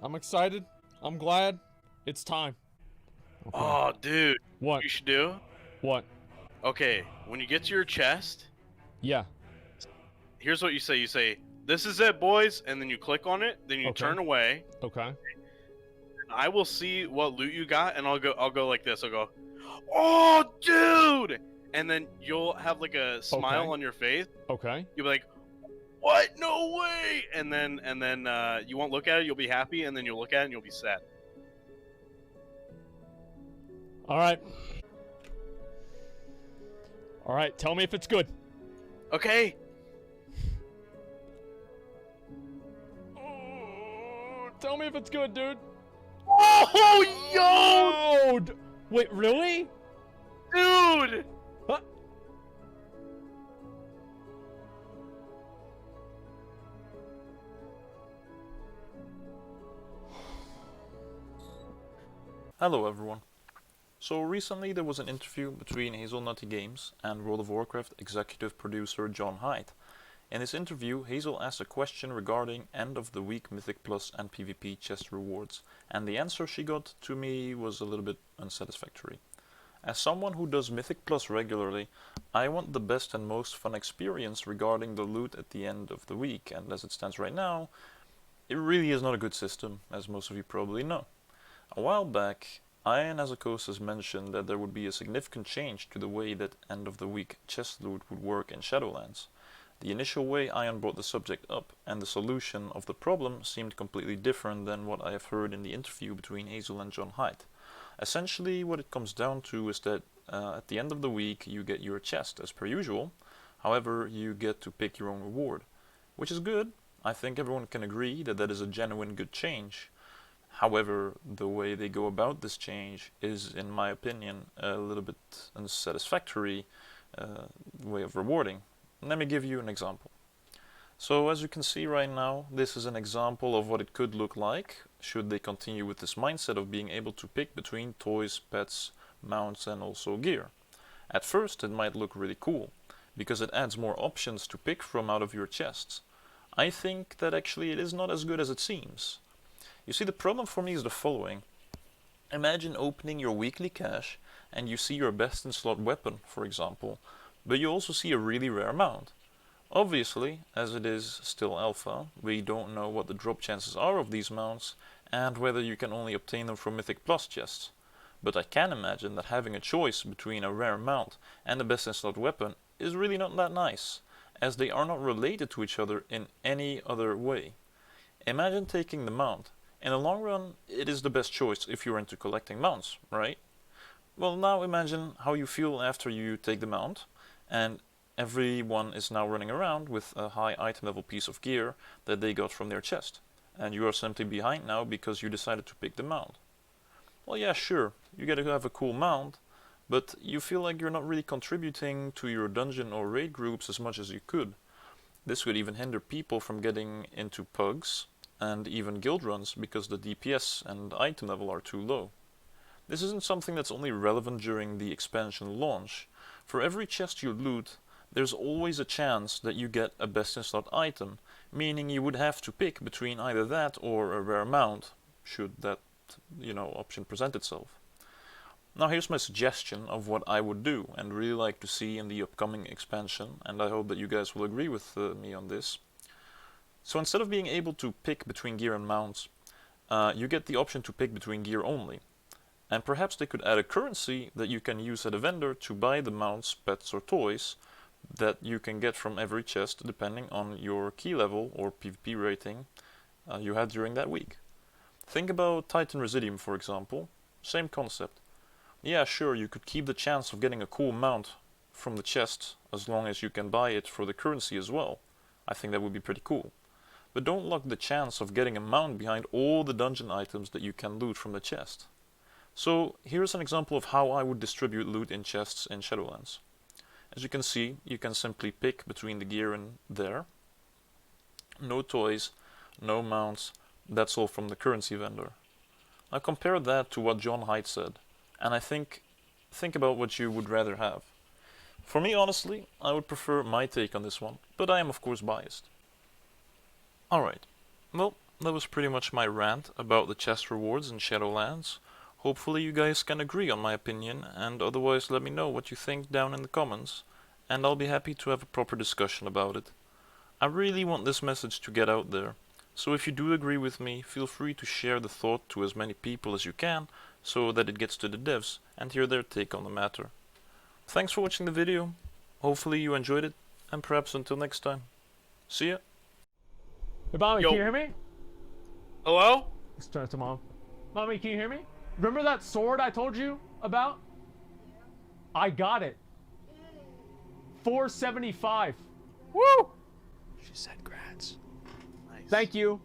I'm excited. I'm glad. It's time. Okay. Oh, dude. What? You should do? What? Okay, when you get to your chest, Yeah. here's what you say. You say, "This is it, boys," and then you click on it. Then you Okay. turn away. Okay. I will see what loot you got, and I'll go like this. I'll go, "Oh, dude!" And then you'll have like a smile Okay. on your face. Okay. You'll be like, "What? No way!" And then you won't look at it. You'll be happy, and then you'll look at it and you'll be sad. All right. All right. Tell me if it's good. Okay. Oh, tell me if it's good, dude. Oh, Oh, wait, really? yo, dude! Huh? Hello everyone. So recently there was an interview between Hazelnutty Games and World of Warcraft executive producer John Hyde. In this interview, Hazel asked a question regarding end of the week Mythic Plus and PvP chest rewards, and the answer she got to me was a little bit unsatisfactory. As someone who does Mythic Plus regularly, I want the best and most fun experience regarding the loot at the end of the week, and as it stands right now, it really is not a good system, as most of you probably know. A while back, Ian Azakos mentioned that there would be a significant change to the way that end of the week chest loot would work in Shadowlands. The initial way Ian brought the subject up and the solution of the problem seemed completely different than what I have heard in the interview between Hazel and John Hyde. Essentially what it comes down to is that at the end of the week you get your chest as per usual, however you get to pick your own reward. Which is good, I think everyone can agree that that is a genuine good change. However, the way they go about this change is, in my opinion, a little bit unsatisfactory way of rewarding. Let me give you an example. So as you can see right now, this is an example of what it could look like should they continue with this mindset of being able to pick between toys, pets, mounts and also gear. At first it might look really cool, because it adds more options to pick from out of your chests. I think that actually it is not as good as it seems. You see, the problem for me is the following. Imagine opening your weekly cache and you see your best in slot weapon, for example, but you also see a really rare mount. Obviously, as it is still alpha, we don't know what the drop chances are of these mounts and whether you can only obtain them from Mythic Plus chests. But I can imagine that having a choice between a rare mount and a best in slot weapon is really not that nice, as they are not related to each other in any other way. Imagine taking the mount. In the long run, it is the best choice if you're into collecting mounts, right? Well, now imagine how you feel after you take the mount, and everyone is now running around with a high item level piece of gear that they got from their chest, and you are simply behind now because you decided to pick the mount. Well, yeah, sure, you get to have a cool mount, but you feel like you're not really contributing to your dungeon or raid groups as much as you could. This would even hinder people from getting into pugs and even guild runs because the DPS and item level are too low. This isn't something that's only relevant during the expansion launch. For every chest you loot, there's always a chance that you get a best in slot item, meaning you would have to pick between either that or a rare mount, should that, option present itself. Now here's my suggestion of what I would do and really like to see in the upcoming expansion, and I hope that you guys will agree with me on this. So instead of being able to pick between gear and mounts, you get the option to pick between gear only. And perhaps they could add a currency that you can use at a vendor to buy the mounts, pets or toys that you can get from every chest depending on your key level or PvP rating you had during that week. Think about Titan Residium, for example. Same concept. Yeah, sure, you could keep the chance of getting a cool mount from the chest as long as you can buy it for the currency as well. I think that would be pretty cool. But don't lock the chance of getting a mount behind all the dungeon items that you can loot from the chest. So here's an example of how I would distribute loot in chests in Shadowlands. As you can see, you can simply pick between the gear in there. No toys, no mounts, that's all from the currency vendor. Now compare that to what John Hyde said, and I think about what you would rather have. For me, honestly, I would prefer my take on this one, but I am of course biased. Alright, well, that was pretty much my rant about the chest rewards in Shadowlands. Hopefully you guys can agree on my opinion, and otherwise let me know what you think down in the comments, and I'll be happy to have a proper discussion about it. I really want this message to get out there, so if you do agree with me, feel free to share the thought to as many people as you can, so that it gets to the devs and hear their take on the matter. Thanks for watching the video, hopefully you enjoyed it, and perhaps until next time. See ya! Hey, Mommy, Yo. can you hear me? Hello? Let's turn it to Mom. Mommy, can you hear me? Remember that sword I told you about? I got it. 475. Woo! She said grats. Nice. Thank you.